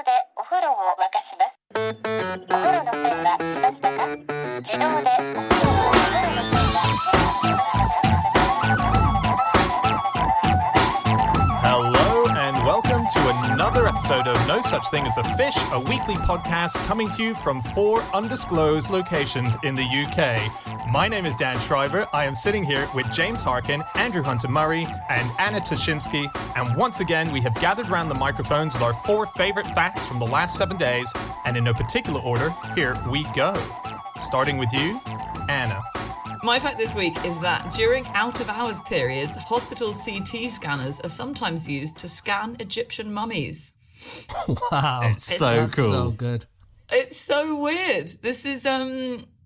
動でお風呂を沸かします。お風呂の線は来ましたか？自動でお風呂の線Hello and welcome to another episode of No Such Thing as a Fish, a weekly podcast coming to you from 4 undisclosed locations in the UK. My name is Dan Schreiber. I am sitting here with James Harkin, Andrew Hunter-Murray, and Anna Toshinsky. And once again, we have gathered around the microphones with our 4 favorite facts from the last 7 days. And in no particular order, here we go. Starting with you, Anna. My fact this week is that during out-of-hours periods, hospital CT scanners are sometimes used to scan Egyptian mummies. Wow. It's so cool. So good. It's so weird. This is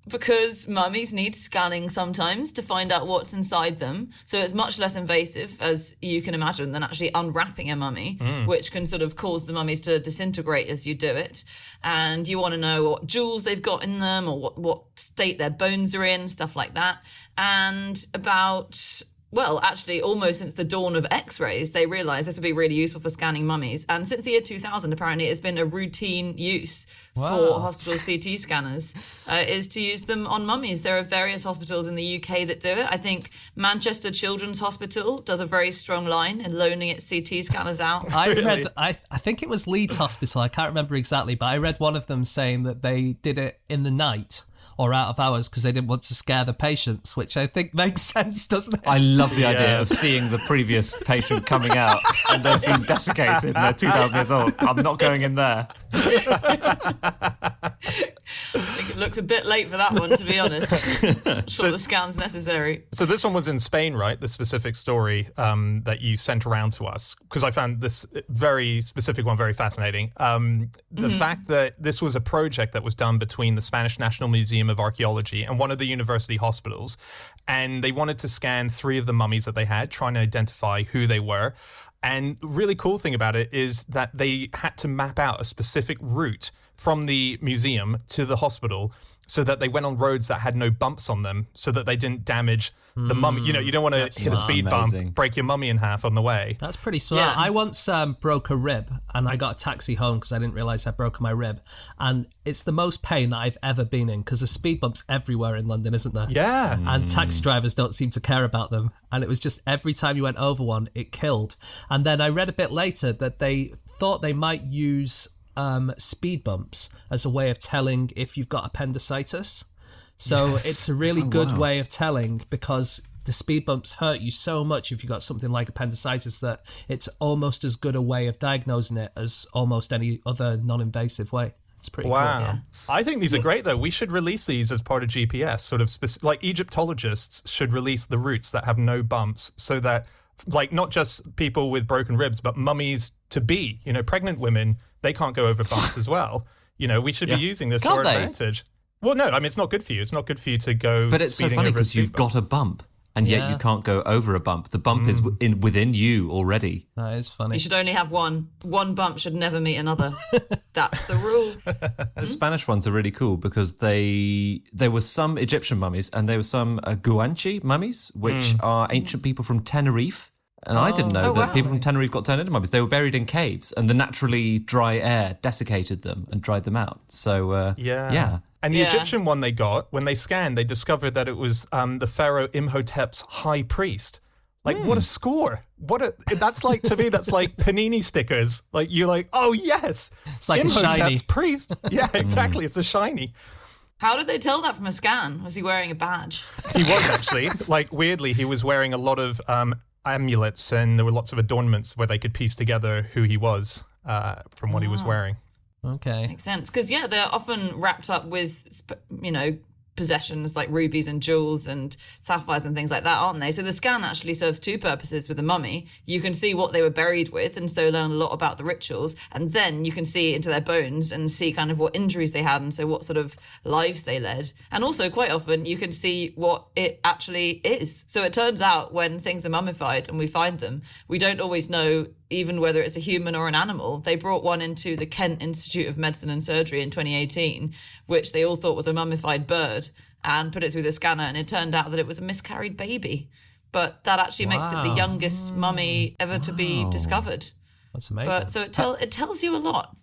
because mummies need scanning sometimes to find out what's inside them. So it's much less invasive, as you can imagine, than actually unwrapping a mummy, which can sort of cause the mummies to disintegrate as you do it. And you want to know what jewels they've got in them or what state their bones are in, stuff like that. And actually, almost since the dawn of X-rays, they realised this would be really useful for scanning mummies. And since the year 2000, apparently, it's been a routine use for hospital CT scanners, is to use them on mummies. There are various hospitals in the UK that do it. I think Manchester Children's Hospital does a very strong line in loaning its CT scanners out. I think it was Leeds Hospital, I can't remember exactly, but I read one of them saying that they did it in the night or out of hours because they didn't want to scare the patients, which I think makes sense, doesn't it? I love the idea of seeing the previous patient coming out and they've been desiccated and they're 2,000 years old. I'm not going in there. I think it looks a bit late for that one, to be honest. I'm sure the scan's necessary. So this one was in Spain, right? The specific story that you sent around to us, because I found this very specific one very fascinating. The fact that this was a project that was done between the Spanish National Museum of Archaeology and one of the university hospitals, and they wanted to scan 3 of the mummies that they had, trying to identify who they were. And the really cool thing about it is that they had to map out a specific route from the museum to the hospital so that they went on roads that had no bumps on them so that they didn't damage the mummy. You know, you don't want to hit a speed bump, break your mummy in half on the way. That's pretty smart. Yeah. I once broke a rib and I got a taxi home because I didn't realise I'd broken my rib. And it's the most pain that I've ever been in because there's speed bumps everywhere in London, isn't there? Yeah. And taxi drivers don't seem to care about them. And it was just every time you went over one, it killed. And then I read a bit later that they thought they might use speed bumps as a way of telling if you've got appendicitis. So it's a really good way of telling because the speed bumps hurt you so much if you've got something like appendicitis that it's almost as good a way of diagnosing it as almost any other non-invasive way. It's pretty cool. Yeah. I think these are great, though. We should release these as part of GPS, sort of like Egyptologists should release the routes that have no bumps so that, like, not just people with broken ribs, but mummies to be, you know, pregnant women, they can't go over bumps as well. You know, we should be using this to our advantage. Well, no, I mean, it's not good for you. It's not good for you to go. But it's so funny because you've got a bump and yet you can't go over a bump. The bump is within you already. That is funny. You should only have one. One bump should never meet another. That's the rule. The Spanish ones are really cool because there were some Egyptian mummies and there were some Guanche mummies, which are ancient people from Tenerife. And I didn't know that people from Tenerife got turned into mummies. They were buried in caves and the naturally dry air desiccated them and dried them out. So, yeah. And the Egyptian one they got, when they scanned, they discovered that it was the pharaoh Imhotep's high priest. Like, what a score. That's like, to me, that's like panini stickers. Like, you're like, oh, yes. It's like Imhotep's a shiny. priest. Yeah, exactly. It's a shiny. How did they tell that from a scan? Was he wearing a badge? He was actually. Like, weirdly, he was wearing a lot of amulets and there were lots of adornments where they could piece together who he was from what he was wearing. Okay. Makes sense. Because, they're often wrapped up with, possessions like rubies and jewels and sapphires and things like that, aren't they? So the scan actually serves 2 purposes with the mummy. You can see what they were buried with and so learn a lot about the rituals. And then you can see into their bones and see kind of what injuries they had and so what sort of lives they led. And also quite often you can see what it actually is. So it turns out when things are mummified and we find them, we don't always know even whether it's a human or an animal. They brought one into the Kent Institute of Medicine and Surgery in 2018, which they all thought was a mummified bird, and put it through the scanner, and it turned out that it was a miscarried baby. But that actually makes it the youngest mummy ever to be discovered. That's amazing. But so it tells you a lot.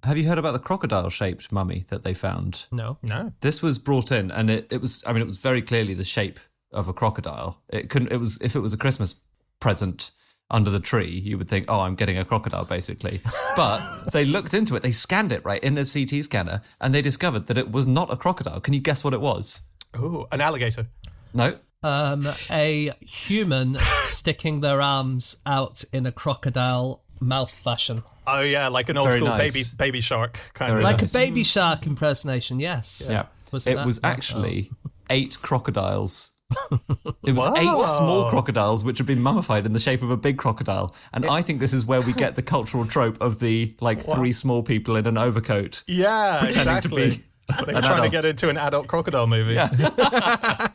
Have you heard about the crocodile-shaped mummy that they found? No. No. This was brought in, and it was very clearly the shape of a crocodile. If it was a Christmas present under the tree, you would think, oh, I'm getting a crocodile, basically. But they looked into it, they scanned it, right, in a CT scanner, and they discovered that it was not a crocodile. Can you guess what it was? Oh, an alligator. No. A human sticking their arms out in a crocodile mouth fashion. Oh yeah, like an old Very school nice. baby shark kind Very of. Like nice. a baby shark impersonation, yes. Yeah. Wasn't It that? was actually 8 crocodiles. It was Whoa. 8 small crocodiles which had been mummified in the shape of a big crocodile. And I think this is where we get the cultural trope of the 3 small people in an overcoat. Yeah, pretending to exactly. be They're an trying to adult. get into an adult crocodile movie. Yeah.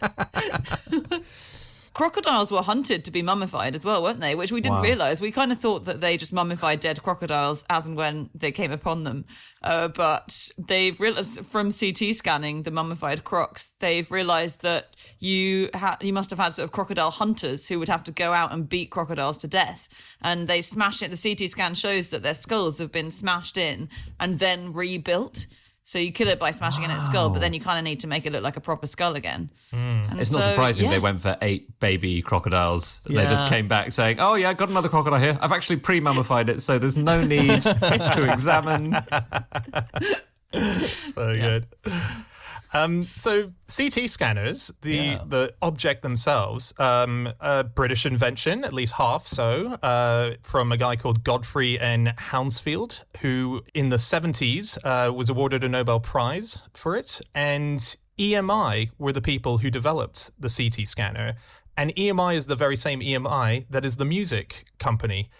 Crocodiles were hunted to be mummified as well, weren't they? Which we didn't Wow. realise. We kind of thought that they just mummified dead crocodiles as and when they came upon them. But they've realised from CT scanning the mummified crocs, they've realised that you must have had sort of crocodile hunters who would have to go out and beat crocodiles to death. And they smash it. The CT scan shows that their skulls have been smashed in and then rebuilt. So you kill it by smashing in its skull, but then you kind of need to make it look like a proper skull again. And It's not so, surprising yeah. they went for 8 baby crocodiles. They just Yeah. came back saying, oh yeah, got another crocodile here. I've actually pre-mummified it, so there's no need to examine. So good. So CT scanners, the object themselves, a British invention, at least half so, from a guy called Godfrey N. Hounsfield, who in the 70s was awarded a Nobel Prize for it. And EMI were the people who developed the CT scanner. And EMI is the very same EMI that is the music company.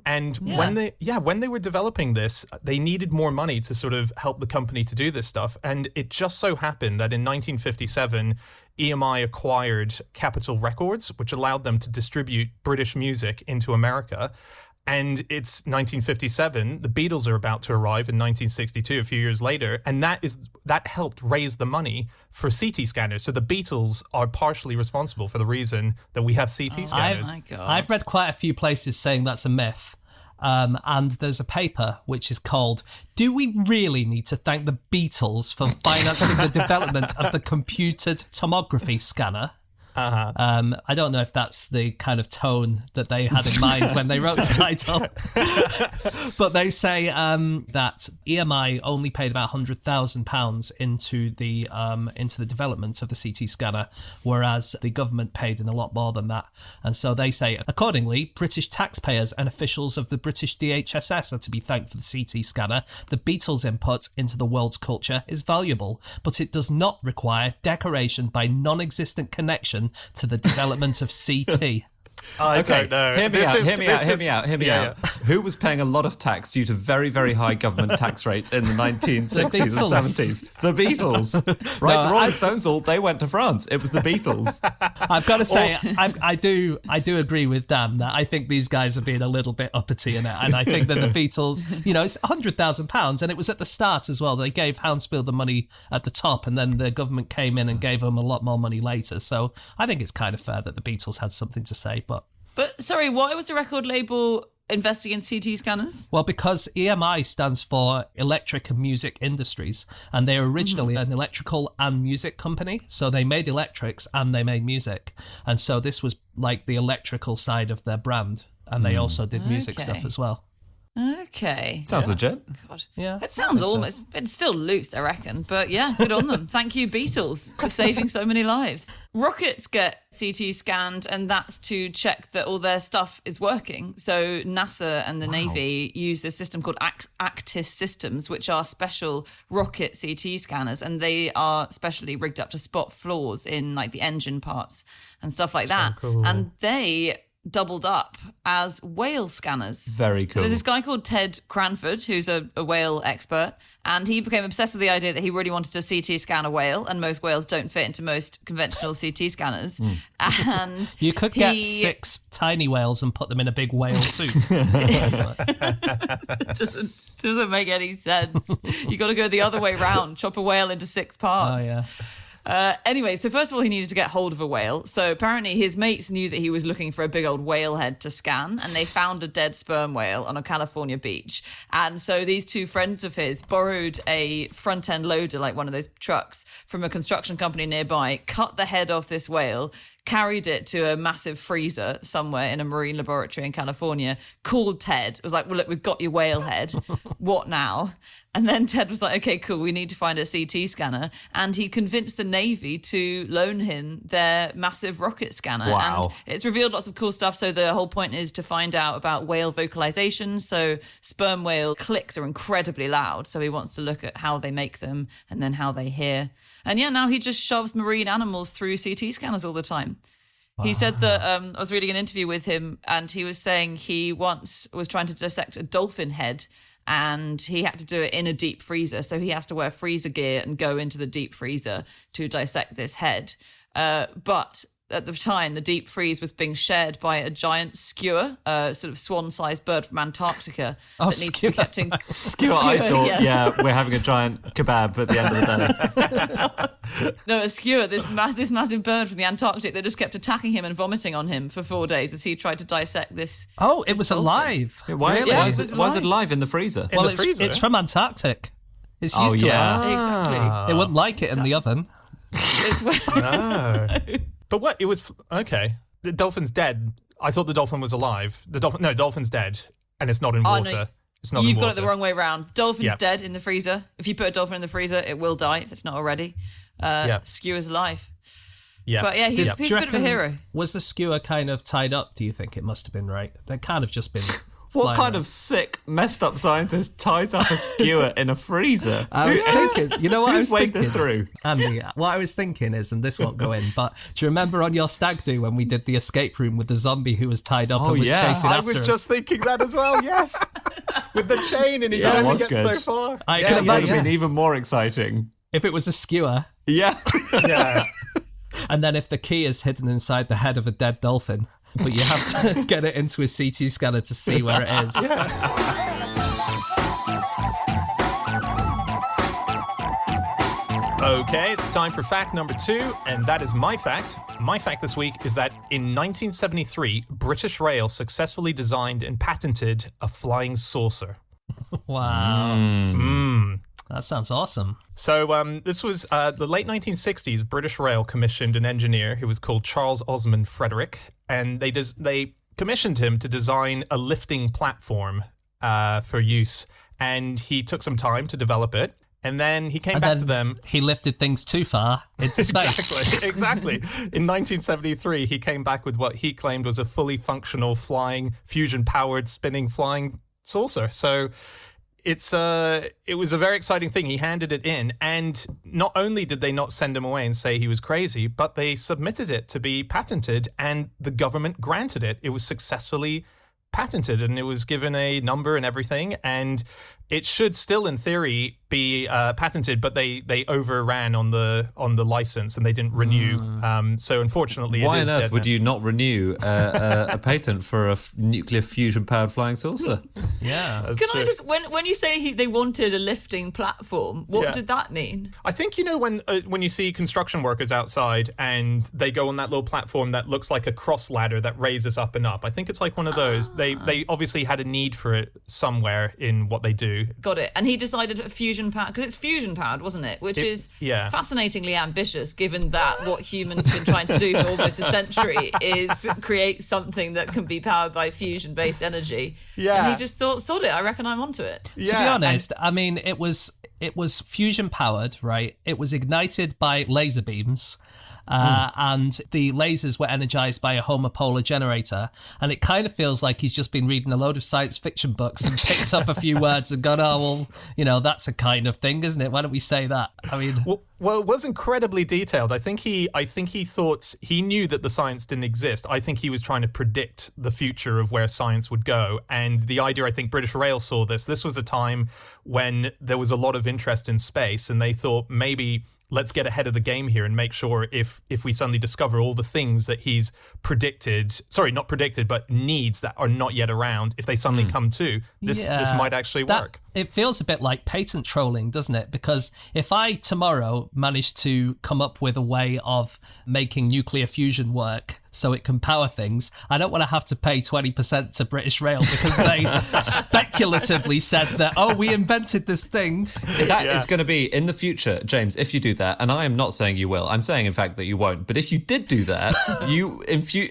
And when they were developing this, they needed more money to sort of help the company to do this stuff. And it just so happened that in 1957, EMI acquired Capitol Records, which allowed them to distribute British music into America. And it's 1957. The Beatles are about to arrive in 1962, a few years later, and that helped raise the money for CT scanners. So the Beatles are partially responsible for the reason that we have CT scanners. My God. I've read quite a few places saying that's a myth. And there's a paper which is called, Do We Really Need to Thank the Beatles for Financing the Development of the Computed Tomography Scanner? I don't know if that's the kind of tone that they had in mind when they wrote the title, but they say that EMI only paid about £100,000 into the development of the CT scanner, whereas the government paid in a lot more than that. And so they say, accordingly, British taxpayers and officials of the British DHSS are to be thanked for the CT scanner. The Beatles' input into the world's culture is valuable, but it does not require decoration by non-existent connection to the development of CT. I don't know. Hear me out. Yeah. Who was paying a lot of tax due to very, very high government tax rates in the 1960s and Beatles. 70s? The Beatles. Right, the Rolling Stones, they went to France. It was the Beatles. I've got to say, I do agree with Dan that I think these guys are being a little bit uppity in it. And I think that the Beatles, it's £100,000, and it was at the start as well. They gave Hounsfield the money at the top, and then the government came in and gave them a lot more money later. So I think it's kind of fair that the Beatles had something to say, But sorry, why was the record label investing in CT scanners? Well, because EMI stands for Electric and Music Industries, and they're originally an electrical and music company. So they made electrics and they made music. And so this was like the electrical side of their brand. And they also did music Okay. stuff as well. Okay. Sounds legit. God. Yeah. It sounds I think so. almost, it's still loose, I reckon. But yeah, good on them. Thank you, Beatles, for saving so many lives. Rockets get CT scanned, and that's to check that all their stuff is working. So NASA and the Navy use a system called Actis systems, which are special rocket CT scanners, and they are specially rigged up to spot flaws in like the engine parts and stuff like that. cool. And they doubled up as whale scanners. Very So cool. there's this guy called Ted Cranford, who's a whale expert, and he became obsessed with the idea that he really wanted to CT scan a whale, and most whales don't fit into most conventional CT scanners. And You could get 6 tiny whales and put them in a big whale suit. doesn't make any sense. You got to go the other way round, chop a whale into 6 parts. Oh, yeah. Anyway, so first of all, he needed to get hold of a whale. So apparently his mates knew that he was looking for a big old whale head to scan, and they found a dead sperm whale on a California beach. And so these two friends of his borrowed a front-end loader, like one of those trucks, from a construction company nearby, cut the head off this whale, carried it to a massive freezer somewhere in a marine laboratory in California, called Ted. It was like, well, look, we've got your whale head. What now? And then Ted was like, okay, cool, we need to find a CT scanner. And he convinced the Navy to loan him their massive rocket scanner. Wow. And it's revealed lots of cool stuff. So the whole point is to find out about whale vocalization. So sperm whale clicks are incredibly loud. So he wants to look at how they make them and then how they hear. And yeah, now he just shoves marine animals through CT scanners all the time. Wow. He said that, I was reading an interview with him, and he was saying he once was trying to dissect a dolphin head, and he had to do it in a deep freezer. So he has to wear freezer gear and go into the deep freezer to dissect this head. But at the time, the deep freeze was being shared by a giant skua, a sort of swan-sized bird from Antarctica that needs to be kept in. Skua, I thought, yeah, we're having a giant kebab at the end of the day. No, a skua, this massive bird from the Antarctic that just kept attacking him and vomiting on him for 4 days as he tried to dissect this. Oh, it was alive. Why, Really? why is it alive in the freezer? Well, the freezer? it's from Antarctic. It's used to it. Exactly. They wouldn't like it in the oven. No. But what? It was... Okay. The dolphin's dead. I thought the dolphin was alive. Dolphin's dead. And it's not in water. No, it's not in water. You've got it the wrong way around. Dolphin's Yep. dead in the freezer. If you put a dolphin in the freezer, it will die if it's not already. Skewer's alive. Yeah. But yeah, he's a bit of a hero. Was the skewer kind of tied up, do you think? It must have been, right? They'd kind of just been... What kind of sick, messed up scientist ties up a skewer in a freezer? I was thinking, you know what I was Who's waved thinking? this through? Andy, what I was thinking is, and this won't go in, but do you remember on your stag do when we did the escape room with the zombie who was tied up and was chasing I after was us? just thinking that as well, yes. With the chain and he Yeah, it only was gets good. so far. I It can would have imagine been even more exciting. if it was a skewer, Yeah. Yeah. and then if the key is hidden inside the head of a dead dolphin, but you have to get it into a CT scanner to see where it is. Okay, it's time for fact number 2, and that is my fact. My fact this week is that in 1973, British Rail successfully designed and patented a flying saucer. Wow. That sounds awesome. So this was the late 1960s. British Rail commissioned an engineer who was called Charles Osmond Frederick, and they commissioned him to design a lifting platform for use. And he took some time to develop it, and then he came back to them. He lifted things too far into space. Exactly. In 1973, he came back with what he claimed was a fully functional flying, fusion-powered, spinning flying saucer. So it was a very exciting thing. He handed it in, and not only did they not send him away and say he was crazy, but they submitted it to be patented, and the government granted it. It was successfully patented, and it was given a number and everything, and it should still, in theory, be patented, but they overran on the license and they didn't renew. So unfortunately, Why it is on earth dead would now. you not renew a patent for a nuclear fusion-powered flying saucer? Yeah. That's Can true. I just, when you say they wanted a lifting platform, what Yeah. did that mean? I think, you know, when you see construction workers outside and they go on that little platform that looks like a cross ladder that raises up and up. I think it's like one of those. They obviously had a need for it somewhere in what they do. Got it. And he decided fusion powered, because it's fusion powered, wasn't it? Which is fascinatingly ambitious, given that what humans have been trying to do for almost a century is create something that can be powered by fusion based energy. Yeah. And he just thought, sod it, I reckon I'm onto it. To be honest, I mean, it was fusion powered, right? It was ignited by laser beams. And the lasers were energized by a homopolar generator, and it kind of feels like he's just been reading a load of science fiction books and picked up a few words and gone, oh, well, you know, that's a kind of thing, isn't it? Why don't we say that? I mean, well, it was incredibly detailed. I think he thought he knew that the science didn't exist. I think he was trying to predict the future of where science would go. And the idea, I think British Rail saw this. This was a time when there was a lot of interest in space, and they thought maybe let's get ahead of the game here and make sure if we suddenly discover all the things that he's not predicted, but needs that are not yet around, if they suddenly come to, this might actually work. It feels a bit like patent trolling, doesn't it? Because if I tomorrow manage to come up with a way of making nuclear fusion work so it can power things, I don't want to have to pay 20% to British Rail because they speculatively said that, we invented this thing. That is going to be in the future, James, if you do that, and I am not saying you will, I'm saying in fact that you won't, but if you did do that,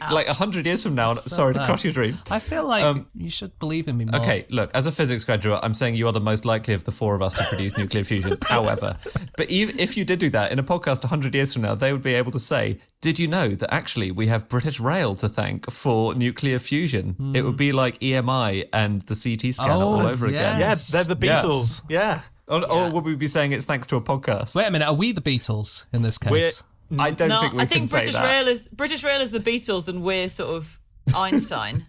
like 100 years from now, sorry to crush your dreams. I feel like you should believe in me more. Okay, look, as a physics graduate, I'm saying you are the most likely of the four of us to produce nuclear fusion. However, but even if you did do that in a podcast 100 years from now, they would be able to say, did you know that actually we have British Rail to thank for nuclear fusion? It would be like EMI and the CT scanner all over again. Yeah, they're the Beatles. Yeah. Or would we be saying it's thanks to a podcast? Wait a minute, are we the Beatles in this case? I don't think we can say that. British Rail is the Beatles, and we're sort of Einstein.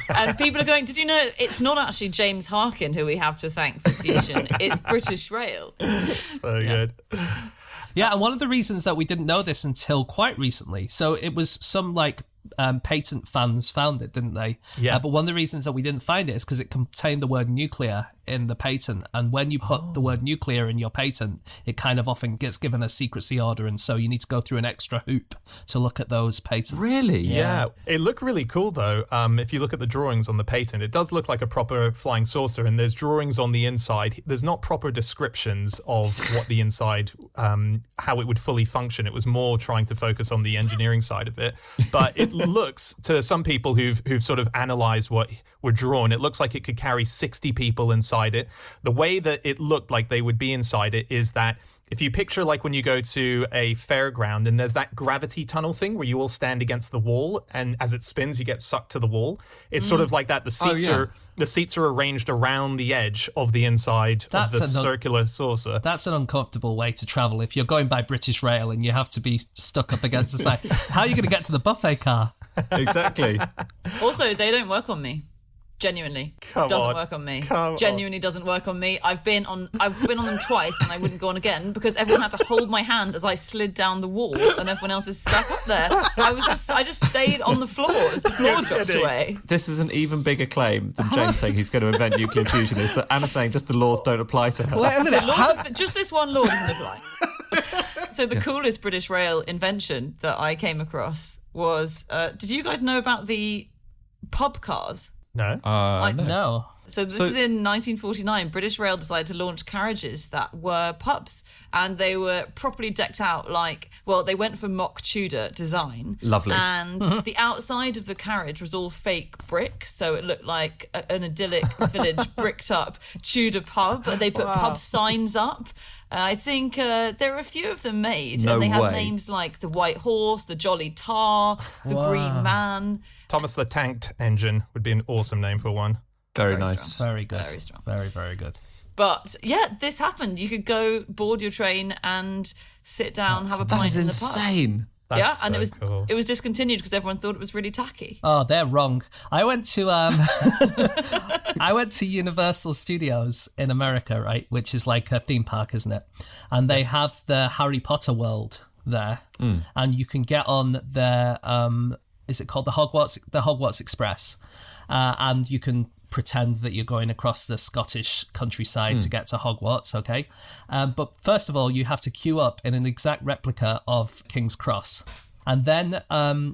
And people are going, did you know it's not actually James Harkin who we have to thank for fusion, it's British Rail. So good. Yeah, and one of the reasons that we didn't know this until quite recently, so it was some patent fans found it, didn't they? Yeah. But one of the reasons that we didn't find it is because it contained the word nuclear in the patent, and when you put the word nuclear in your patent, it kind of often gets given a secrecy order, and so you need to go through an extra hoop to look at those patents. Really? Yeah. It looked really cool, though. If you look at the drawings on the patent, it does look like a proper flying saucer, and there's drawings on the inside. There's not proper descriptions of what the inside, how it would fully function. It was more trying to focus on the engineering side of it. But it looks, to some people who've sort of analysed what were drawn, it looks like it could carry 60 people inside it. The way that it looked like they would be inside it is that if you picture like when you go to a fairground and there's that gravity tunnel thing where you all stand against the wall and as it spins you get sucked to the wall. It's sort of like that. The seats are arranged around the edge of the inside of the circular saucer. That's an uncomfortable way to travel if you're going by British Rail and you have to be stuck up against the side. How are you going to get to the buffet car? Exactly. Also, they don't work on me. Genuinely, doesn't work on me. Genuinely doesn't work on me. I've been on them twice, and I wouldn't go on again because everyone had to hold my hand as I slid down the wall, and everyone else is stuck up there. I just stayed on the floor as the floor dropped away. This is an even bigger claim than James saying he's going to invent nuclear fusion. Is that Anna saying just the laws don't apply to her? Wait a minute. Just this one law doesn't apply. So the coolest British Rail invention that I came across was, did you guys know about the pub cars? No. No. So this is in 1949. British Rail decided to launch carriages that were pubs, and they were properly decked out they went for mock Tudor design. Lovely. And the outside of the carriage was all fake brick, so it looked like an idyllic village bricked up Tudor pub. They put pub signs up. I think there are a few of them made, and they have names like the White Horse, the Jolly Tar, the Green Man. Thomas the Tanked Engine would be an awesome name for one. Very nice. Strong. Very good. Very strong. Very, very good. But yeah, this happened. You could go board your train and sit down, have a pint in the pub. That's insane. That's and cool. it was discontinued because everyone thought it was really tacky. Oh, they're wrong. I went to Universal Studios in America, right, which is like a theme park, isn't it? And they have the Harry Potter world there, and you can get on their is it called the Hogwarts Express, and you can pretend that you're going across the Scottish countryside to get to Hogwarts, okay? But first of all, you have to queue up in an exact replica of King's Cross. And then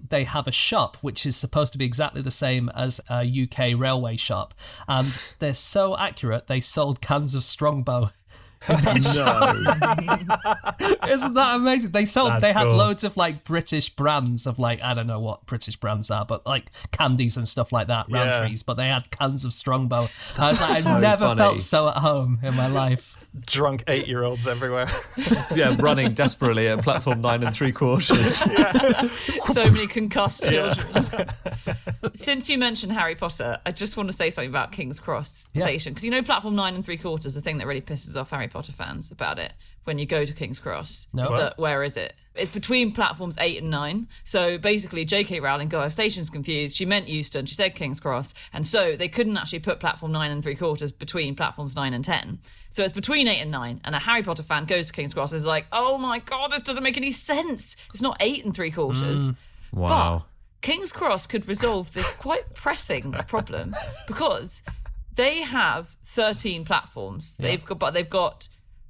they have a shop which is supposed to be exactly the same as a UK railway shop. And they're so accurate, they sold cans of Strongbow. No. Isn't that amazing? They had cool. loads of like British brands of like, I don't know what British brands are, but like candies and stuff like that, Rowntrees, but they had cans of Strongbow. I was like, I've never felt so at home in my life. Drunk 8-year-olds everywhere. Yeah, running desperately at platform 9 3/4. So many concussed children. Since you mentioned Harry Potter, I just want to say something about King's Cross Station. Because platform 9 3/4, the thing that really pisses off Harry Potter fans about it when you go to King's Cross. No. Where is it? It's between platforms 8 and 9. So basically, J.K. Rowling got her stations confused. She meant Euston. She said King's Cross. And so they couldn't actually put platform 9 and 3/4 between platforms 9 and 10. So it's between 8 and 9. And a Harry Potter fan goes to King's Cross and is like, oh my God, this doesn't make any sense. It's not 8 and 3/4. Wow. But King's Cross could resolve this quite pressing problem because they have 13 platforms. They've got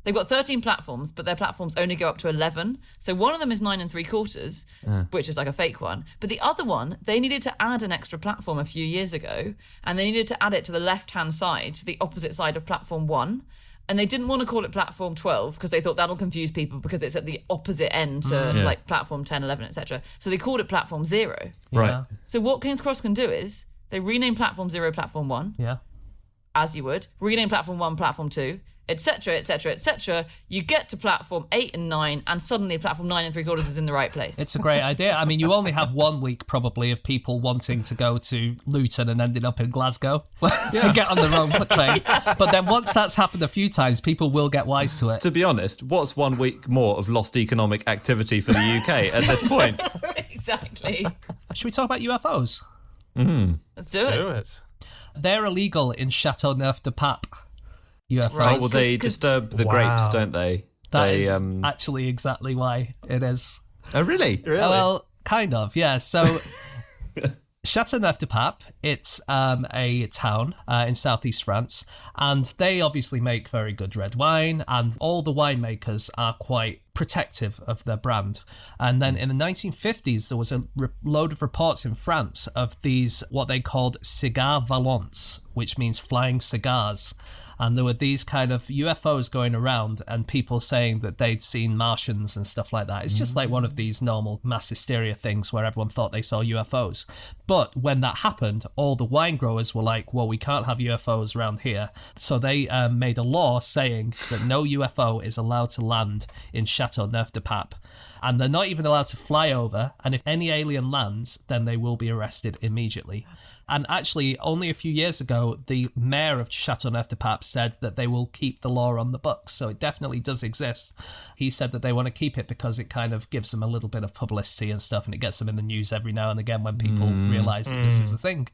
13 platforms, but their platforms only go up to 11. So one of them is 9 and 3/4, which is like a fake one. But the other one, they needed to add an extra platform a few years ago, and they needed to add it to the left-hand side, to the opposite side of platform 1. And they didn't want to call it platform 12 because they thought that'll confuse people because it's at the opposite end to like platform 10, 11, etc. So they called it platform 0. Right. So what King's Cross can do is they rename platform 0 platform 1, as you would, rename platform 1 platform 2, etc., etc., etc. You get to platform 8 and 9, and suddenly platform 9 and 3/4 is in the right place. It's a great idea. I mean, you only have 1 week probably of people wanting to go to Luton and ending up in Glasgow and get on the wrong train. But then once that's happened a few times, people will get wise to it. To be honest, what's 1 week more of lost economic activity for the UK at this point? Exactly. Should we talk about UFOs? Let's do it. They're illegal in Châteauneuf-du-Pape. UFOs. Right. Oh, well, they disturb the grapes, don't they? That is actually exactly why it is. Oh, really? Well, kind of, yeah. So Châteauneuf-du-Pape, it's a town in southeast France, and they obviously make very good red wine, and all the winemakers are quite protective of their brand. And then in the 1950s, there was a load of reports in France of these, what they called cigars volants, which means flying cigars. And there were these kind of UFOs going around and people saying that they'd seen Martians and stuff like that. It's just like one of these normal mass hysteria things where everyone thought they saw UFOs. But when that happened, all the wine growers were like, well, we can't have UFOs around here. So they made a law saying that no UFO is allowed to land in Châteauneuf-du-Pape. And they're not even allowed to fly over. And if any alien lands, then they will be arrested immediately. And actually, only a few years ago, the mayor of Châteauneuf-du-Pape said that they will keep the law on the books. So it definitely does exist. He said that they want to keep it because it kind of gives them a little bit of publicity and stuff, and it gets them in the news every now and again when people realise that this is a thing.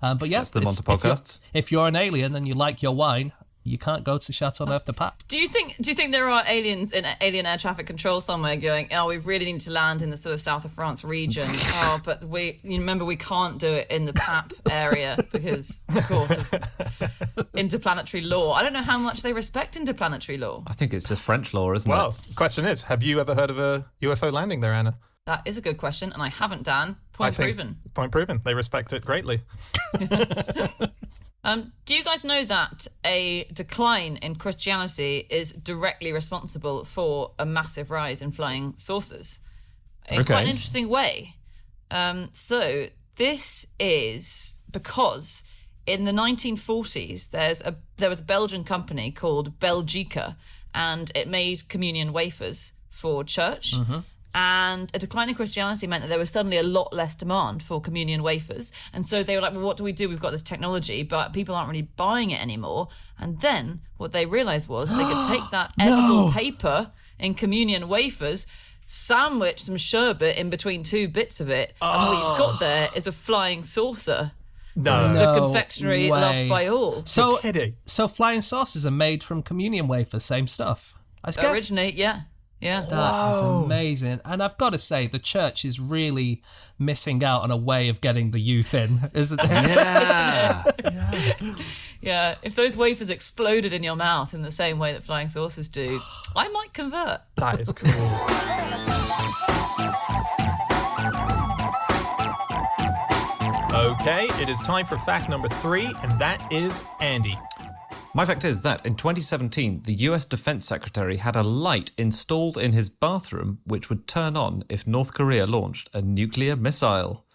But yes, them onto podcasts. If you're an alien and you like your wine, you can't go to Châteauneuf-du-Pape. Do you think there are aliens in alien air traffic control somewhere going, oh, we really need to land in the sort of south of France region. Oh, but you remember we can't do it in the Pape area because, of course, of interplanetary law. I don't know how much they respect interplanetary law. I think it's just French law, isn't it? Well, the question is, have you ever heard of a UFO landing there, Anna? That is a good question, and I haven't, Dan. Point proven. Point proven. They respect it greatly. Do you guys know that a decline in Christianity is directly responsible for a massive rise in flying saucers? In quite an interesting way. So this is because in the 1940s, there was a Belgian company called Belgica, and it made communion wafers for church. And a decline in Christianity meant that there was suddenly a lot less demand for communion wafers. And so they were like, well, what do we do? We've got this technology, but people aren't really buying it anymore. And then what they realized was they could take that edible paper in communion wafers, sandwich some sherbet in between two bits of it. And what you've got there is a flying saucer. The confectionery loved by all. So flying saucers are made from communion wafers, same stuff. I guess. Originate, yeah. Yeah. That is amazing. And I've got to say, the church is really missing out on a way of getting the youth in, isn't it? Yeah. Yeah. If those wafers exploded in your mouth in the same way that flying saucers do, I might convert. That is cool. Okay, it is time for fact number 3, and that is Andy. My fact is that in 2017, the US Defense Secretary had a light installed in his bathroom which would turn on if North Korea launched a nuclear missile.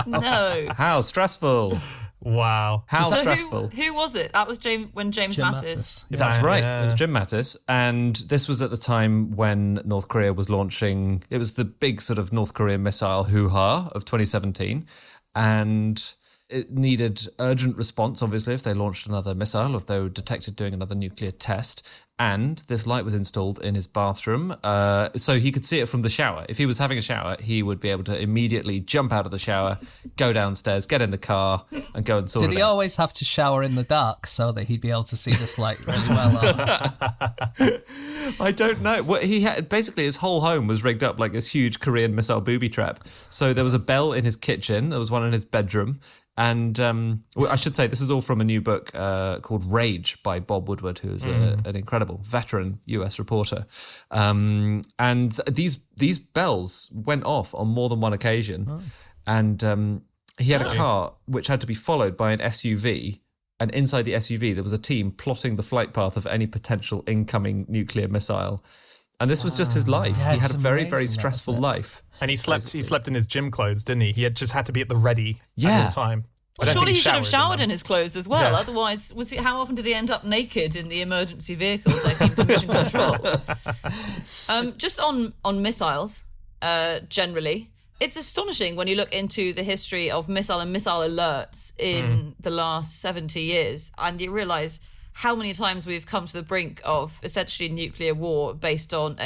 No. How stressful. Wow. How So stressful. Who was it? That was James Mattis. That's right. Yeah. It was Jim Mattis. And this was at the time when North Korea was launching, it was the big sort of North Korean missile hoo-ha of 2017. And it needed urgent response, obviously, if they launched another missile, if they were detected doing another nuclear test. And this light was installed in his bathroom, so he could see it from the shower. If he was having a shower, he would be able to immediately jump out of the shower, go downstairs, get in the car, and go and sort it out. Did he always have to shower in the dark so that he'd be able to see this light really well? I don't know. What he had, basically, his whole home was rigged up like this huge Korean missile booby trap. So there was a bell in his kitchen, there was one in his bedroom. And I should say, this is all from a new book called Rage by Bob Woodward, who is an incredible veteran US reporter. And these bells went off on more than one occasion. Oh. And he had a car which had to be followed by an SUV. And inside the SUV, there was a team plotting the flight path of any potential incoming nuclear missile. And this was just his life. Yeah, he had a very, very stressful life. And he slept in his gym clothes, didn't he? He just had to be at the ready at all time. Well, surely he should have showered in his clothes as well. Yeah. Otherwise, how often did he end up naked in the emergency vehicle taking to mission control? Just on missiles, generally, it's astonishing when you look into the history of missile and missile alerts in the last 70 years, and you realise how many times we've come to the brink of essentially nuclear war based on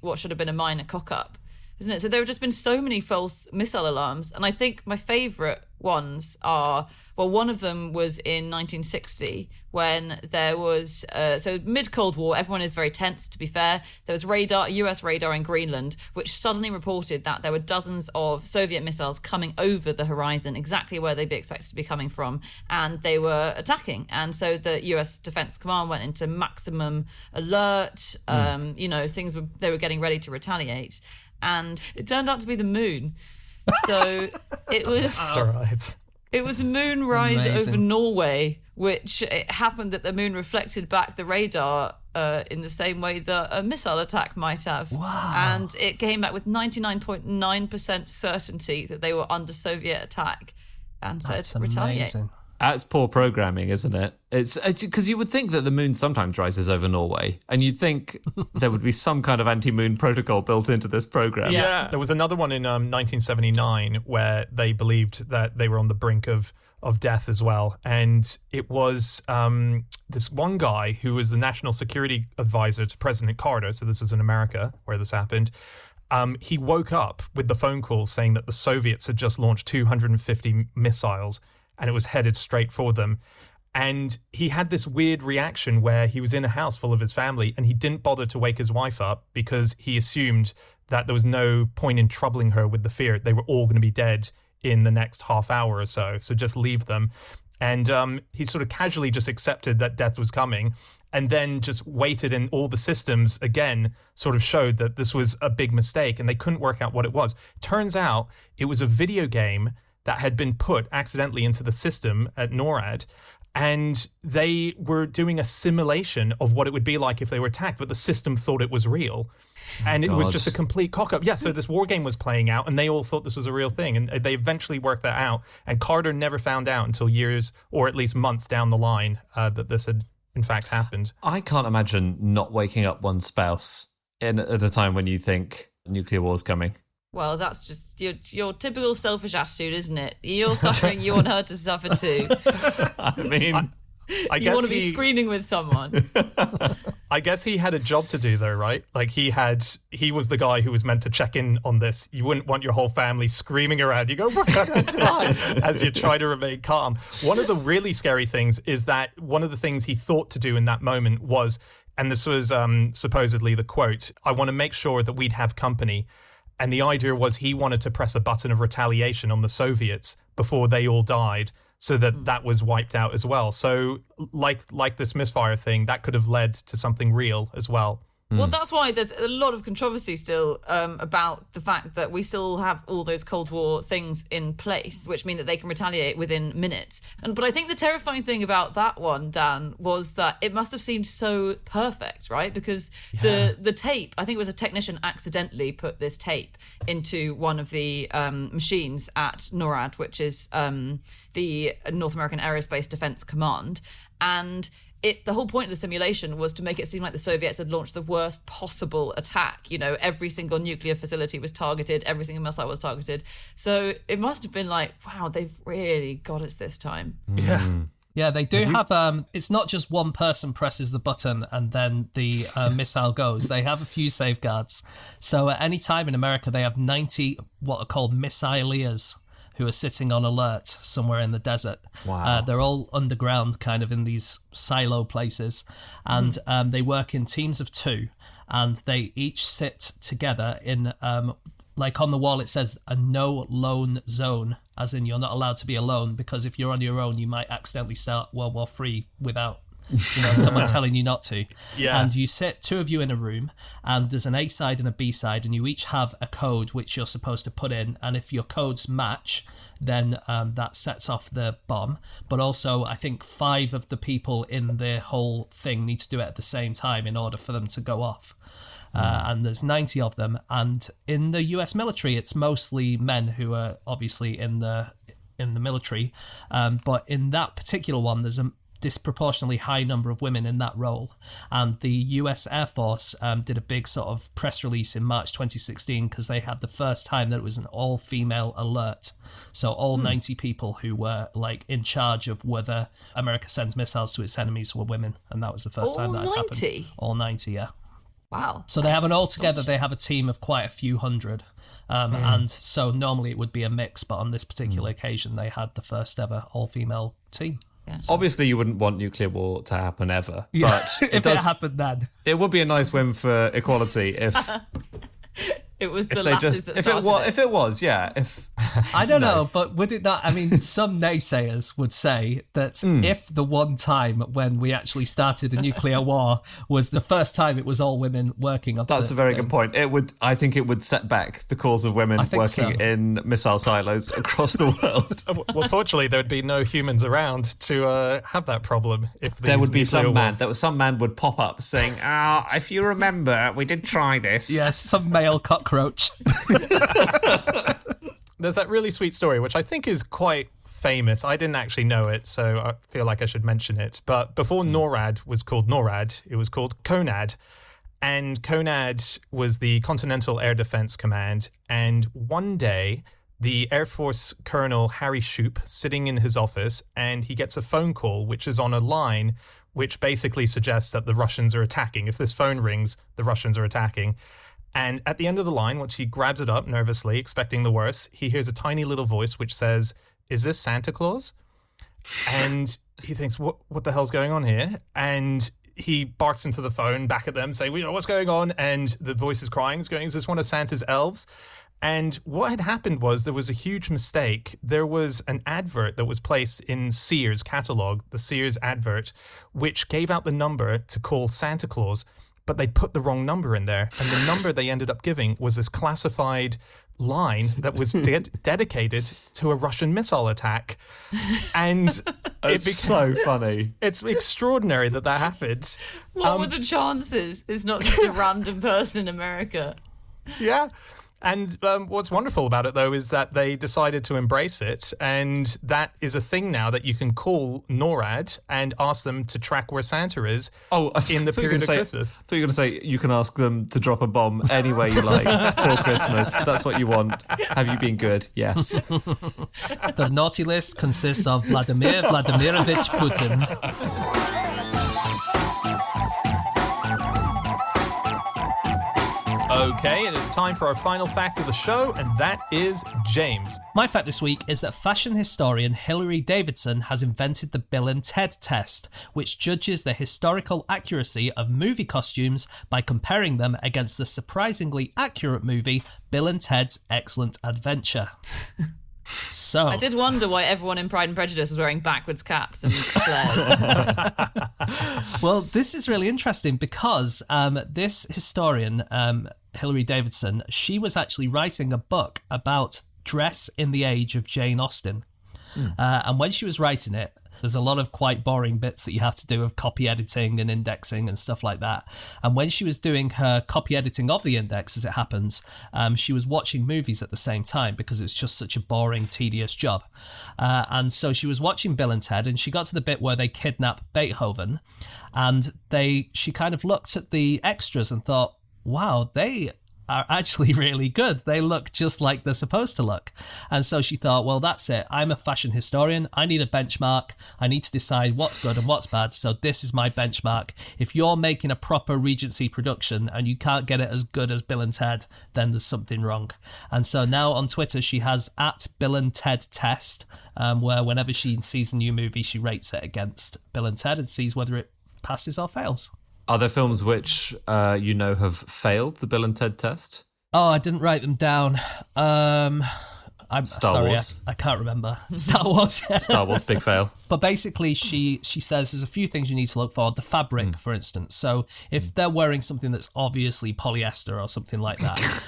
what should have been a minor cock-up, isn't it? So there have just been so many false missile alarms, and I think my favourite ones are, well, one of them was in 1960 when there was, so mid-Cold War, everyone is very tense, to be fair. There was US radar in Greenland, which suddenly reported that there were dozens of Soviet missiles coming over the horizon, exactly where they'd be expected to be coming from, and they were attacking. And so the US Defense Command went into maximum alert, they were getting ready to retaliate. And it turned out to be the moon. So it was... That's all right. It was a moon rise over Norway, which it happened that the moon reflected back the radar in the same way that a missile attack might have. Wow. And it came back with 99.9% certainty that they were under Soviet attack. And so it's retaliate. That's poor programming, isn't it? It's because you would think that the moon sometimes rises over Norway, and you'd think there would be some kind of anti-moon protocol built into this program. Yeah, there was another one in 1979 where they believed that they were on the brink of death as well, and it was this one guy who was the national security advisor to President Carter. So this is in America where this happened. He woke up with the phone call saying that the Soviets had just launched 250 missiles. And it was headed straight for them. And he had this weird reaction where he was in a house full of his family and he didn't bother to wake his wife up because he assumed that there was no point in troubling her with the fear. They were all going to be dead in the next half hour or so. So just leave them. And he sort of casually just accepted that death was coming and then just waited, and all the systems again sort of showed that this was a big mistake and they couldn't work out what it was. Turns out it was a video game that had been put accidentally into the system at NORAD, and they were doing a simulation of what it would be like if they were attacked, but the system thought it was real. And it was just a complete cock-up. Yeah, so this war game was playing out, and they all thought this was a real thing, and they eventually worked that out, and Carter never found out until years, or at least months down the line, that this had in fact happened. I can't imagine not waking up one's spouse at a time when you think nuclear war's coming. Well, that's just your typical selfish attitude, isn't it? You're suffering, you want her to suffer too. I mean, I you guess want to be screaming with someone. I guess he had a job to do though, right? Like he was the guy who was meant to check in on this. You wouldn't want your whole family screaming around. You go, we're gonna die, as you try to remain calm. One of the really scary things is that one of the things he thought to do in that moment was, and this was supposedly the quote, "I want to make sure that we'd have company." And the idea was he wanted to press a button of retaliation on the Soviets before they all died, so that was wiped out as well. So like this misfire thing, that could have led to something real as well. Well, that's why there's a lot of controversy still about the fact that we still have all those Cold War things in place, which mean that they can retaliate within minutes. But I think the terrifying thing about that one, Dan, was that it must have seemed so perfect, right? Because the tape, I think it was a technician accidentally put this tape into one of the machines at NORAD, which is the North American Aerospace Defense Command, and the whole point of the simulation was to make it seem like the Soviets had launched the worst possible attack. You know, every single nuclear facility was targeted, every single missile was targeted. So it must have been like, wow, they've really got us this time. Yeah. Yeah, they do have, it's not just one person presses the button and then the missile goes. They have a few safeguards. So at any time in America, they have 90 what are called missileers who are sitting on alert somewhere in the desert. Wow. They're all underground, kind of in these silo places. And they work in teams of 2. And they each sit together in, like on the wall, it says a no lone zone, as in you're not allowed to be alone, because if you're on your own, you might accidentally start World War III without someone telling you not to. Yeah. And you sit 2 of you in a room, and there's an A side and a B side, and you each have a code which you're supposed to put in. And if your codes match, then that sets off the bomb. But also, I think 5 of the people in the whole thing need to do it at the same time in order for them to go off. And there's 90 of them. And in the US military, it's mostly men who are obviously in the military. But in that particular one, there's a disproportionately high number of women in that role. And the US Air Force did a big sort of press release in March 2016 because they had the first time that it was an all-female alert. So all 90 people who were like in charge of whether America sends missiles to its enemies were women. And that was the first time that had happened. 90? All 90, yeah. Wow. So they have altogether, they have a team of quite a few hundred. And so normally it would be a mix, but on this particular occasion, they had the first ever all-female team. Yeah. Obviously, you wouldn't want nuclear war to happen ever, but If it happened then. It would be a nice win for equality if It was the if they lasses just that if started it was if it was yeah if I don't know, but would it not? I mean, some naysayers would say that if the one time when we actually started a nuclear war was the first time it was all women working on that's a very good point. I think it would set back the cause of women working in missile silos across the world. Well, fortunately, there would be no humans around to have that problem. If There would be some man. wars- There was some man would pop up saying, if you remember, we did try this." Yes, some male cockroach. There's that really sweet story, which I think is quite famous. I didn't actually know it, so I feel like I should mention it. But before NORAD was called NORAD, it was called CONAD. And CONAD was the Continental Air Defense Command. And one day, the Air Force Colonel Harry Shoup sitting in his office, and he gets a phone call, which is on a line, which basically suggests that the Russians are attacking. If this phone rings, the Russians are attacking. And at the end of the line, once he grabs it up nervously, expecting the worst, he hears a tiny little voice which says, "Is this Santa Claus?" And he thinks, what the hell's going on here? And he barks into the phone back at them saying, "What's going on?" And the voice is crying. It's going, "Is this one of Santa's elves?" And what had happened was there was a huge mistake. There was an advert that was placed in Sears catalog, the Sears advert, which gave out the number to call Santa Claus, but they put the wrong number in there. And the number they ended up giving was this classified line that was dedicated to a Russian missile attack. And It's so funny. It's extraordinary that happened. What were the chances? It's not just a random person in America. Yeah. And what's wonderful about it, though, is that they decided to embrace it. And that is a thing now that you can call NORAD and ask them to track where Santa is in the period of Christmas. I thought you were going to say you can ask them to drop a bomb anywhere you like for Christmas. That's what you want. Have you been good? Yes. The naughty list consists of Vladimir Vladimirovich Putin. Okay, it is time for our final fact of the show, and that is James. My fact this week is that fashion historian Hilary Davidson has invented the Bill and Ted test, which judges the historical accuracy of movie costumes by comparing them against the surprisingly accurate movie Bill and Ted's Excellent Adventure. So I did wonder why everyone in Pride and Prejudice was wearing backwards caps and flares. Well, this is really interesting because this historian, Hilary Davidson, she was actually writing a book about dress in the age of Jane Austen. And when she was writing it, There's a lot of quite boring bits that you have to do with copy editing and indexing and stuff like that. And when she was doing her copy editing of the index, as it happens, she was watching movies at the same time because it's just such a boring, tedious job. And so she was watching Bill and Ted, and she got to the bit where they kidnap Beethoven, and she kind of looked at the extras and thought, wow, they are actually really good. They look just like they're supposed to look. And so she thought, well, that's it. I'm a fashion historian. I need a benchmark. I need to decide what's good and what's bad. So this is my benchmark. If you're making a proper Regency production and you can't get it as good as Bill and Ted, then there's something wrong. And so now on Twitter, she has @BillandTedTest, where whenever she sees a new movie, she rates it against Bill and Ted and sees whether it passes or fails. Are there films which have failed the Bill and Ted test? Oh, I didn't write them down. I'm Star sorry, Wars. I can't remember. Star Wars. Yeah. Star Wars, big fail. But basically, she says there's a few things you need to look for. The fabric, for instance. So if they're wearing something that's obviously polyester or something like that,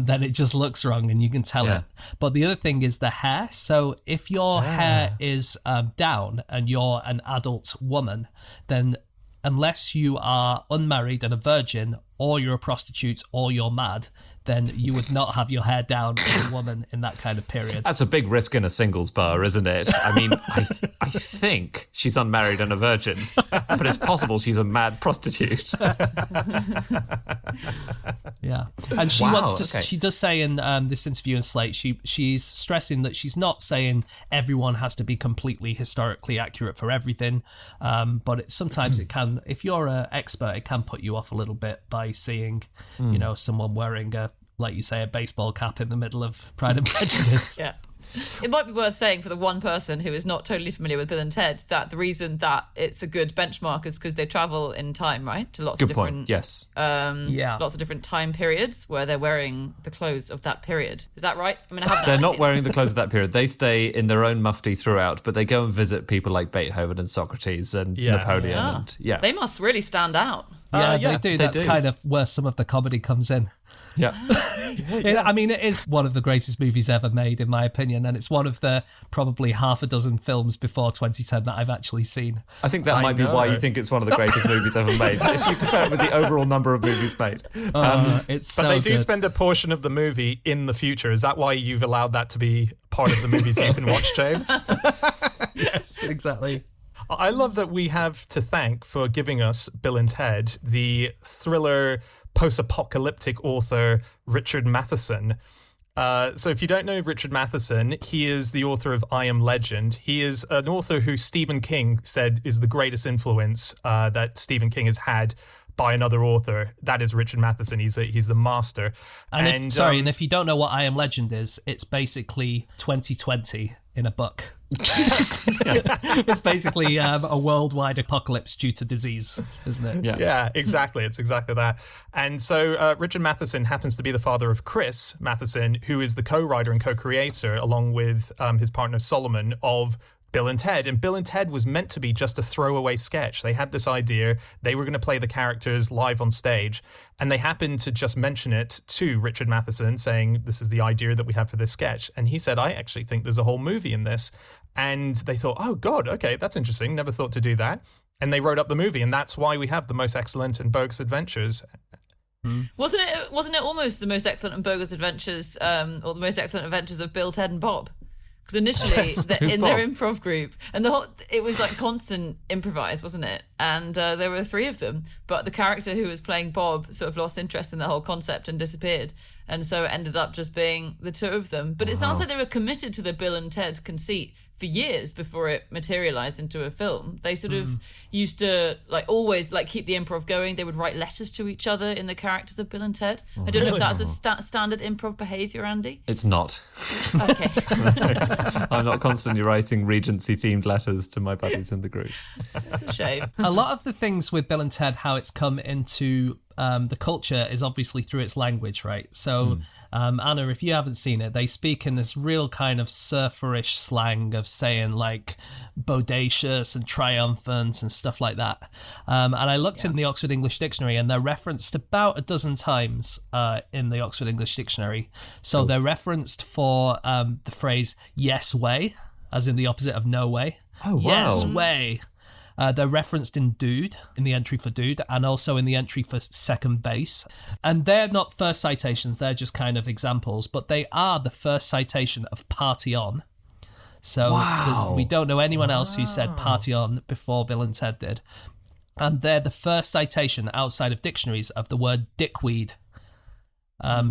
then it just looks wrong and you can tell it. But the other thing is the hair. So if your hair is down and you're an adult woman, then unless you are unmarried and a virgin, or you're a prostitute, or you're mad, then you would not have your hair down as a woman in that kind of period. That's a big risk in a singles bar, isn't it? I mean, I think she's unmarried and a virgin, but it's possible she's a mad prostitute. Yeah, and she she does say in this interview in Slate, she's stressing that she's not saying everyone has to be completely historically accurate for everything, but sometimes it can, if you're an expert, it can put you off a little bit by seeing, someone wearing like you say, a baseball cap in the middle of Pride and Prejudice. Yeah. It might be worth saying for the one person who is not totally familiar with Bill and Ted that the reason that it's a good benchmark is because they travel in time, right? To lots of different, yes, lots of different time periods where they're wearing the clothes of that period. Is that right? I mean, they're not wearing the clothes of that period. They stay in their own mufti throughout, but they go and visit people like Beethoven and Socrates and Napoleon. Yeah. They must really stand out. Yeah, they do. That's kind of where some of the comedy comes in. Yeah. I mean, it is one of the greatest movies ever made, in my opinion, and it's one of the probably half a dozen films before 2010 that I've actually seen. I think that might be why you think it's one of the greatest movies ever made, if you compare it with the overall number of movies made. It's but so they do good. spend a portion of the movie in the future. Is that why you've allowed that to be part of the movies you can watch, James? Yes, exactly. I love that we have to thank for giving us Bill and Ted, the thriller post-apocalyptic author Richard Matheson. So if you don't know Richard Matheson, he is the author of I Am Legend. He is an author who Stephen King said is the greatest influence that Stephen King has had by another author. That is Richard Matheson. He's the master. And if you don't know what I Am Legend is, it's basically 2020 in a book. It's basically a worldwide apocalypse due to disease, isn't it? Yeah, exactly. It's exactly that. And so Richard Matheson happens to be the father of Chris Matheson, who is the co-writer and co-creator, along with his partner Solomon, of Bill and Ted. And Bill and Ted was meant to be just a throwaway sketch. They had this idea. They were going to play the characters live on stage. And they happened to just mention it to Richard Matheson, saying, this is the idea that we have for this sketch. And he said, I actually think there's a whole movie in this. And they thought, oh, God, okay, that's interesting. Never thought to do that. And they wrote up the movie. And that's why we have The Most Excellent and Bogus Adventures. Wasn't it almost The Most Excellent and Bogus Adventures, or The Most Excellent Adventures of Bill, Ted and Bob? Because initially, in their improv group, and it was like constant improvise, wasn't it? And there were three of them, but the character who was playing Bob sort of lost interest in the whole concept and disappeared. And so it ended up just being the two of them. But it sounds like they were committed to the Bill and Ted conceit for years before it materialized into a film. They sort of used to always keep the improv going. They would write letters to each other in the characters of Bill and Ted. I don't know if that's a standard improv behavior, Andy. It's not. Okay. I'm not constantly writing Regency-themed letters to my buddies in the group. That's a shame. A lot of the things with Bill and Ted, how it's come into the culture is obviously through its language, right? So, Anna, if you haven't seen it, they speak in this real kind of surferish slang of saying like bodacious and triumphant and stuff like that. And I looked in the Oxford English Dictionary, and they're referenced about a dozen times in the Oxford English Dictionary. So they're referenced for the phrase yes way, as in the opposite of no way. Oh, wow. Yes, way. They're referenced in Dude, in the entry for Dude, and also in the entry for second base. And they're not first citations, they're just kind of examples, but they are the first citation of Party On. So, because we don't know anyone else who said Party On before Bill and Ted did. And they're the first citation outside of dictionaries of the word dickweed.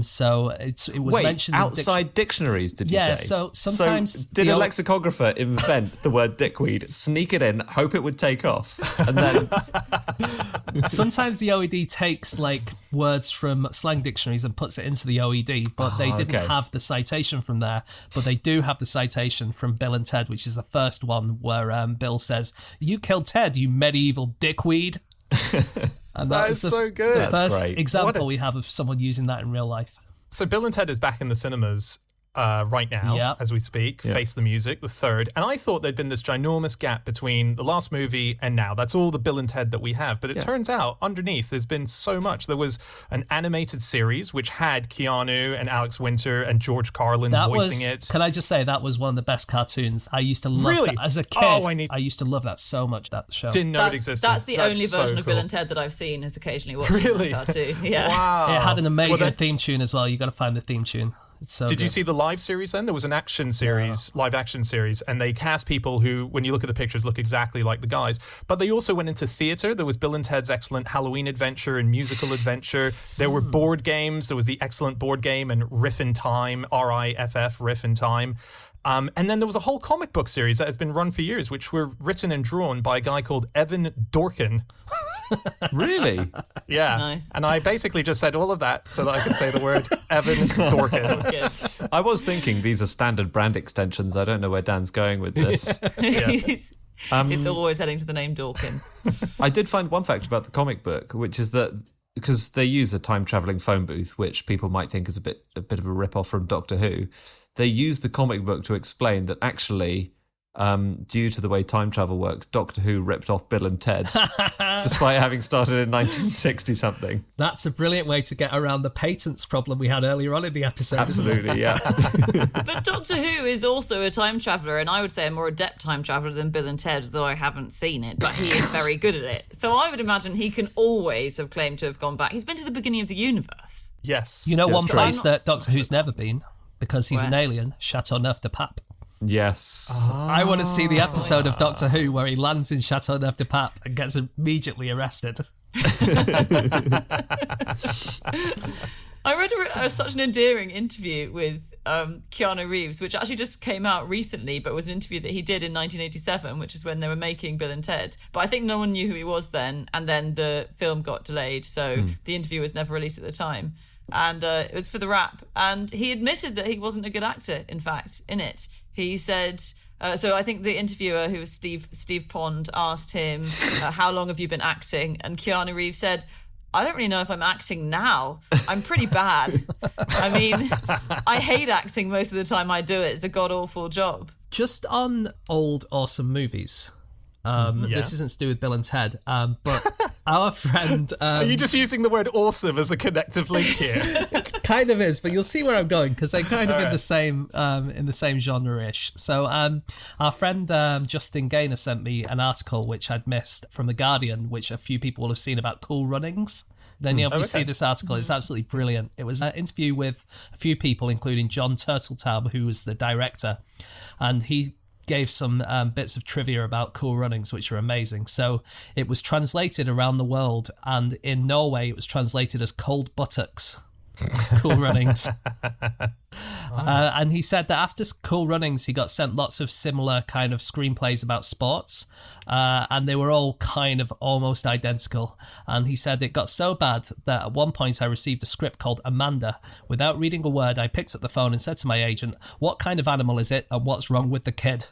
So it was mentioned outside dictionaries, did you say? Yeah, so sometimes... So did a lexicographer invent the word dickweed, sneak it in, hope it would take off, and then... Sometimes the OED takes like words from slang dictionaries and puts it into the OED, but they didn't have the citation from there. But they do have the citation from Bill and Ted, which is the first one where Bill says, "You killed Ted, you medieval dickweed." And that is so good. The first example we have of someone using that in real life. So Bill and Ted is back in the cinemas right now, as we speak. Face the Music, the third. And I thought there'd been this ginormous gap between the last movie and now. That's all the Bill and Ted that we have. But it turns out, underneath, there's been so much. There was an animated series which had Keanu and Alex Winter and George Carlin voicing it. Can I just say, that was one of the best cartoons. I used to love that as a kid. I used to love that so much, that show. Didn't know it existed. That's the only version of Bill and Ted that I've seen, is occasionally watching that cartoon. Yeah. Wow. It had an amazing theme tune as well. You got to find the theme tune. So Did you see the live series then? There was an action series, live action series, and they cast people who, when you look at the pictures, look exactly like the guys. But they also went into theater. There was Bill and Ted's Excellent Halloween Adventure and Musical Adventure. There were board games. There was the Excellent Board Game and Riff in Time, RIFF, Riff in Time. And then there was a whole comic book series that has been run for years, which were written and drawn by a guy called Evan Dorkin. Really? Yeah. Nice. And I basically just said all of that so that I could say the word Evan Dorkin. I was thinking these are standard brand extensions. I don't know where Dan's going with this. It's always heading to the name Dorkin. I did find one fact about the comic book, which is that because they use a time-traveling phone booth, which people might think is a bit of a rip-off from Doctor Who, they use the comic book to explain that actually... due to the way time travel works, Doctor Who ripped off Bill and Ted, despite having started in 1960-something. That's a brilliant way to get around the patents problem we had earlier on in the episode. Absolutely, yeah. But Doctor Who is also a time traveller, and I would say a more adept time traveller than Bill and Ted, though I haven't seen it, but he is very good at it. So I would imagine he can always have claimed to have gone back. He's been to the beginning of the universe. Yes. You know, That's one true. place that Doctor Who's never been, because he's an alien, Chateauneuf-du-Pape. Yes. I want to see the episode of Doctor Who where he lands in Chateauneuf-du-Pape and gets immediately arrested. I read such an endearing interview with Keanu Reeves, which actually just came out recently, but was an interview that he did in 1987, which is when they were making Bill and Ted. But I think no one knew who he was then, and then the film got delayed, so the interview was never released at the time. And it was for the rap, and he admitted that he wasn't a good actor, in fact, in it. He said, so I think the interviewer, who was Steve Pond, asked him, how long have you been acting? And Keanu Reeves said, I don't really know if I'm acting now. I'm pretty bad. I mean, I hate acting most of the time I do it. It's a god-awful job. Just on old awesome movies. This isn't to do with Bill and Ted, but our friend... Are you just using the word awesome as a connective link here? Kind of is, but you'll see where I'm going, because they're kind of in the same genre-ish. So our friend Justin Gaynor sent me an article which I'd missed from The Guardian, which a few people will have seen, about cool runnings. Then you'll see this article. It's absolutely brilliant. It was an interview with a few people, including John Turteltaub, who was the director, and he gave some bits of trivia about Cool Runnings, which are amazing. So it was translated around the world, and in Norway it was translated as Cold Buttocks. Cool Runnings. And he said that after Cool Runnings he got sent lots of similar kind of screenplays about sports, and they were all kind of almost identical. And he said it got so bad that at one point I received a script called Amanda. Without reading a word, I picked up the phone and said to my agent, what kind of animal is it and what's wrong with the kid?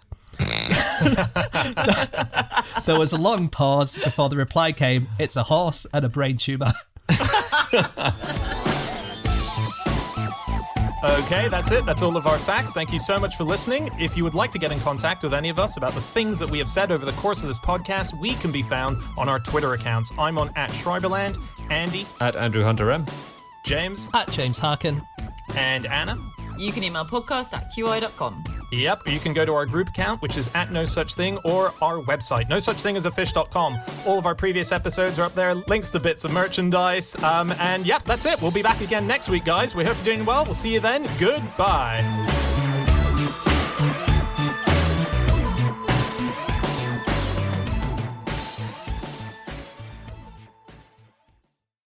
There was a long pause before the reply came, it's a horse and a brain tumour. Okay, that's it. That's all of our facts. Thank you so much for listening. If you would like to get in contact with any of us about the things that we have said over the course of this podcast, we can be found on our Twitter accounts. I'm on @Schreiberland, Andy At Andrew Hunter M. James At James Harkin. and Anna. You can email podcast@qi.com. Yep, you can go to our group account, which is at No Such Thing, or our website, nosuchthingasafish.com. All of our previous episodes are up there, links to bits of merchandise. And yep, that's it. We'll be back again next week, guys. We hope you're doing well. We'll see you then. Goodbye.